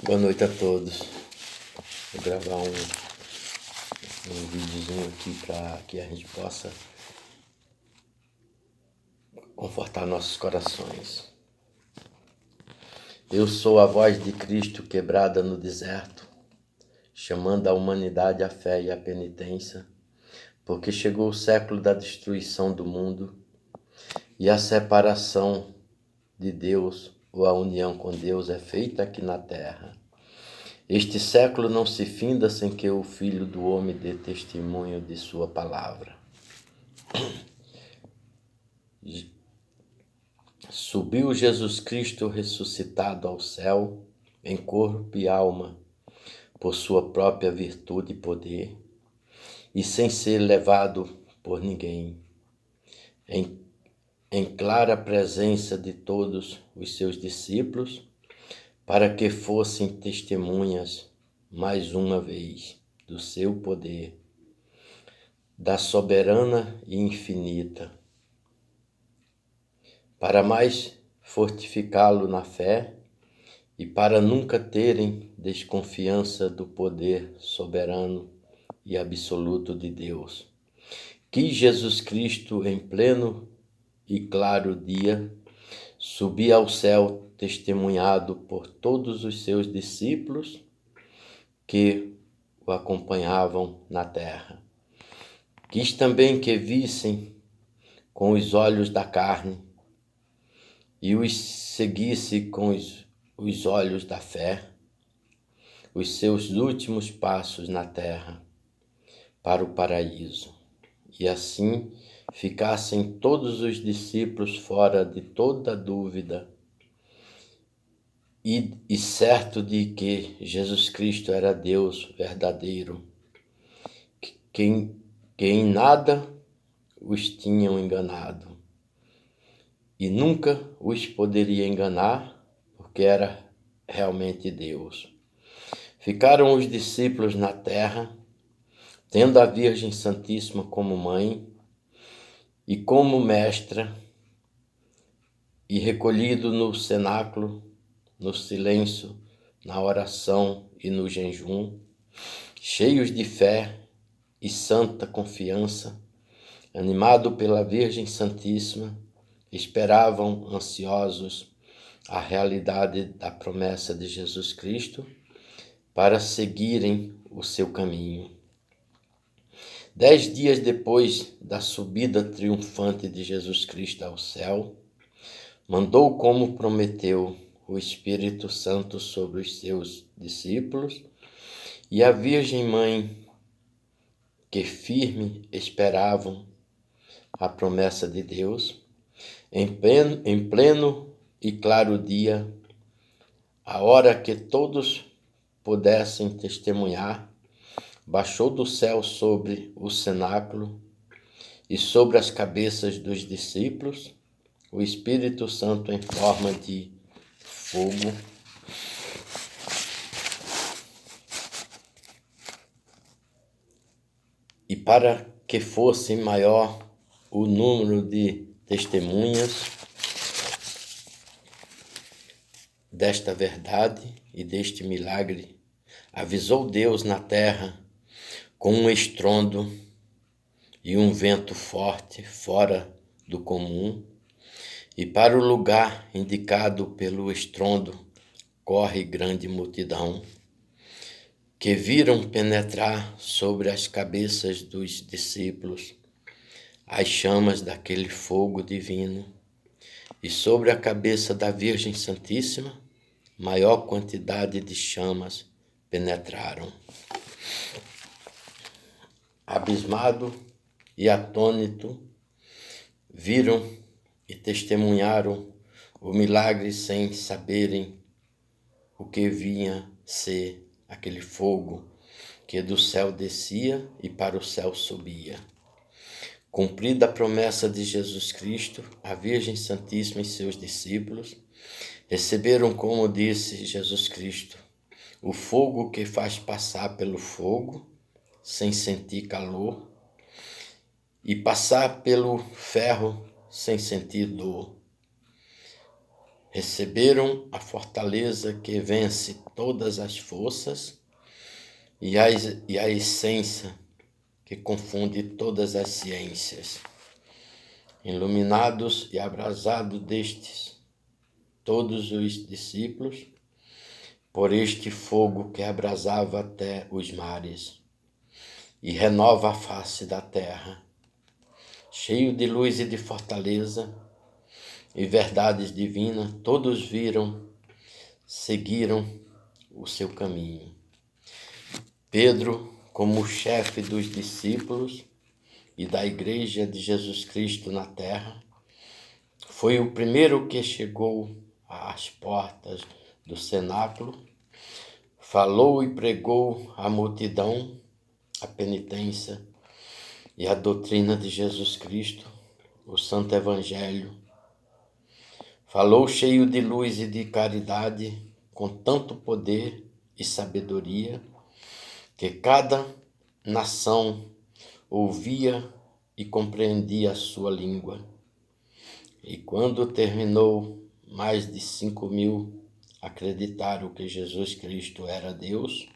Boa noite a todos. Vou gravar um videozinho aqui para que a gente possa confortar nossos corações. Eu sou a voz de Cristo quebrada no deserto, chamando a humanidade à fé e à penitência, porque chegou o século da destruição do mundo e a separação de Deus ou a união com Deus é feita aqui na terra. Este século não se finda sem que o Filho do Homem dê testemunho de sua palavra. Subiu Jesus Cristo ressuscitado ao céu, em corpo e alma, por sua própria virtude e poder, e sem ser levado por ninguém, em clara presença de todos os seus discípulos, para que fossem testemunhas, mais uma vez, do seu poder, da soberana e infinita, para mais fortificá-lo na fé e para nunca terem desconfiança do poder soberano e absoluto de Deus. Que Jesus Cristo, em pleno e claro dia, subia ao céu testemunhado por todos os seus discípulos que o acompanhavam na terra. Quis também que vissem com os olhos da carne e os seguisse com os olhos da fé, os seus últimos passos na terra para o paraíso. E assim ficassem todos os discípulos fora de toda dúvida e certo de que Jesus Cristo era Deus verdadeiro, que em nada os tinham enganado e nunca os poderia enganar, porque era realmente Deus. Ficaram os discípulos na terra, tendo a Virgem Santíssima como mãe e como mestra, e recolhido no cenáculo, no silêncio, na oração e no jejum, cheios de fé e santa confiança, animado pela Virgem Santíssima, esperavam ansiosos a realidade da promessa de Jesus Cristo para seguirem o seu caminho. 10 dias depois da subida triunfante de Jesus Cristo ao céu, mandou como prometeu o Espírito Santo sobre os seus discípulos e a Virgem Mãe, que firme esperavam a promessa de Deus, em pleno e claro dia, a hora que todos pudessem testemunhar, baixou do céu sobre o cenáculo e sobre as cabeças dos discípulos o Espírito Santo em forma de fogo, e para que fosse maior o número de testemunhas desta verdade e deste milagre, avisou Deus na terra com um estrondo e um vento forte fora do comum, e para o lugar indicado pelo estrondo corre grande multidão, que viram penetrar sobre as cabeças dos discípulos as chamas daquele fogo divino, e sobre a cabeça da Virgem Santíssima maior quantidade de chamas penetraram. Abismado e atônito, viram e testemunharam o milagre sem saberem o que vinha ser aquele fogo que do céu descia e para o céu subia. Cumprida a promessa de Jesus Cristo, a Virgem Santíssima e seus discípulos receberam, como disse Jesus Cristo, o fogo que faz passar pelo fogo sem sentir calor e passar pelo ferro sem sentir dor. receberam a fortaleza que vence todas as forças e a essência que confunde todas as ciências. Iluminados e abrasados destes, todos os discípulos, por este fogo que abrasava até os mares e renova a face da terra, cheio de luz e de fortaleza e verdades divinas, todos seguiram o seu caminho. Pedro, como chefe dos discípulos e da Igreja de Jesus Cristo na terra, foi o primeiro que chegou às portas do cenáculo, falou e pregou à multidão a penitência e a doutrina de Jesus Cristo, o Santo Evangelho. Falou cheio de luz e de caridade, com tanto poder e sabedoria, que cada nação ouvia e compreendia a sua língua. E quando terminou, mais de 5.000 acreditaram que Jesus Cristo era Deus,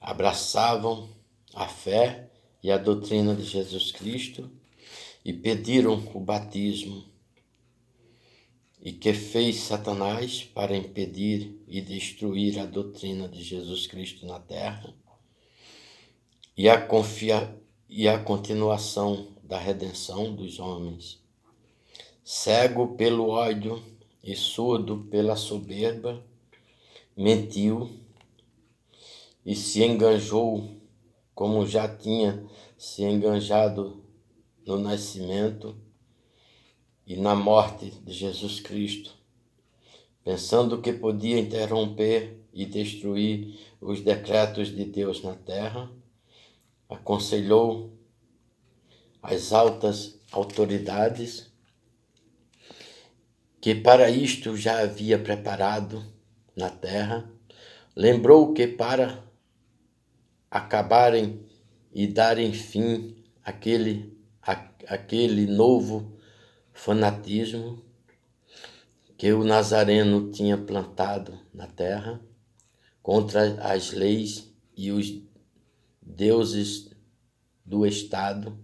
abraçavam a fé e a doutrina de Jesus Cristo e pediram o batismo, e que fez Satanás para impedir e destruir a doutrina de Jesus Cristo na terra e a continuação da redenção dos homens. Cego pelo ódio e surdo pela soberba, mentiu e se enganjou como já tinha se enganjado no nascimento e na morte de Jesus Cristo, pensando que podia interromper e destruir os decretos de Deus na terra, aconselhou as altas autoridades que para isto já havia preparado na terra, lembrou que para acabarem e darem fim àquele novo fanatismo que o Nazareno tinha plantado na terra contra as leis e os deuses do Estado,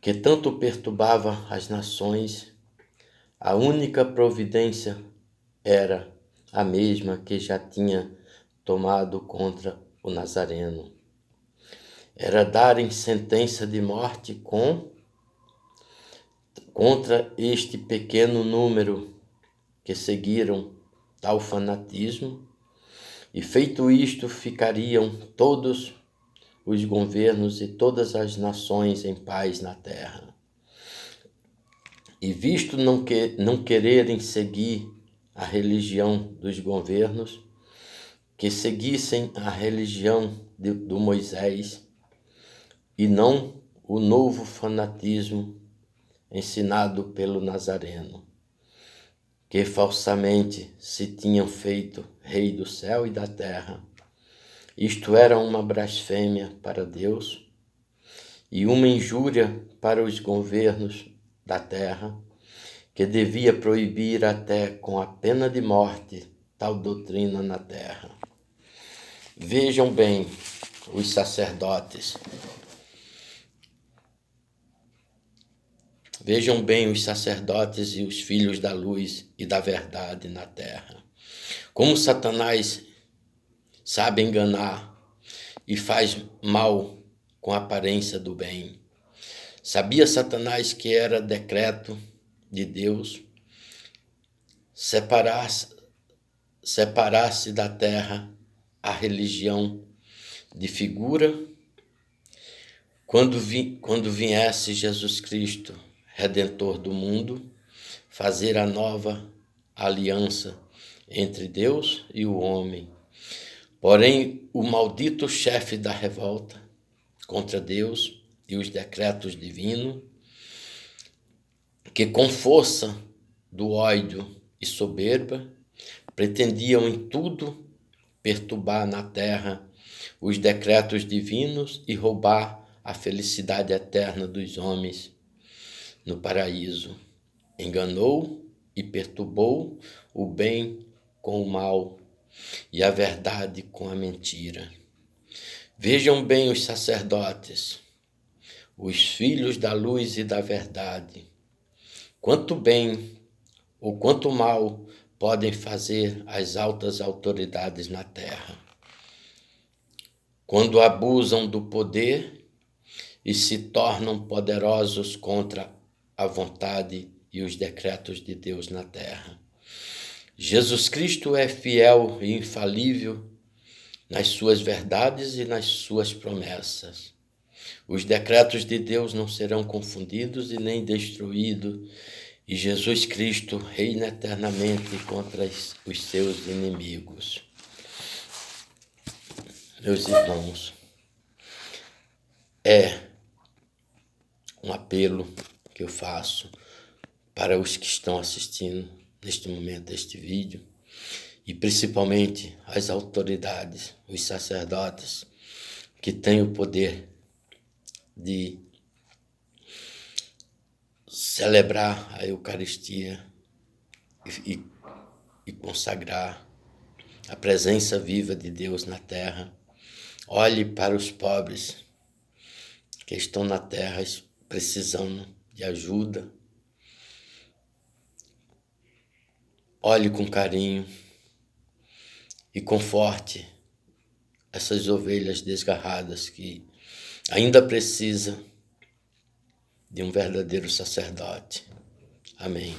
que tanto perturbava as nações, a única providência era a mesma que já tinha tomado contra o Nazareno. Era darem sentença de morte contra este pequeno número que seguiram tal fanatismo, e feito isto, ficariam todos os governos e todas as nações em paz na terra. E visto não quererem seguir a religião dos governos, que seguissem a religião do Moisés e não o novo fanatismo ensinado pelo Nazareno, que falsamente se tinham feito rei do céu e da terra. Isto era uma blasfêmia para Deus e uma injúria para os governos da terra, que devia proibir até com a pena de morte tal doutrina na terra. Vejam bem os sacerdotes. Vejam bem os sacerdotes e os filhos da luz e da verdade na terra. Como Satanás sabe enganar e faz mal com a aparência do bem. Sabia Satanás que era decreto de Deus separar-se da terra a religião de figura quando viesse Jesus Cristo, Redentor do mundo, fazer a nova aliança entre Deus e o homem. Porém, o maldito chefe da revolta contra Deus e os decretos divinos, que com força do ódio e soberba pretendiam em tudo perturbar na terra os decretos divinos e roubar a felicidade eterna dos homens no paraíso, enganou e perturbou o bem com o mal e a verdade com a mentira. Vejam bem os sacerdotes, os filhos da luz e da verdade, quanto bem ou quanto mal podem fazer as altas autoridades na terra. Quando abusam do poder e se tornam poderosos contra a vontade e os decretos de Deus na terra. Jesus Cristo é fiel e infalível nas suas verdades e nas suas promessas. Os decretos de Deus não serão confundidos e nem destruídos, e Jesus Cristo reina eternamente contra os seus inimigos. Meus irmãos, é um apelo que eu faço para os que estão assistindo neste momento este vídeo, e principalmente as autoridades, os sacerdotes, que têm o poder de celebrar a Eucaristia e consagrar a presença viva de Deus na terra. Olhe para os pobres que estão na terra precisando de ajuda. Olhe com carinho e conforte essas ovelhas desgarradas que ainda precisam de um verdadeiro sacerdote. Amém.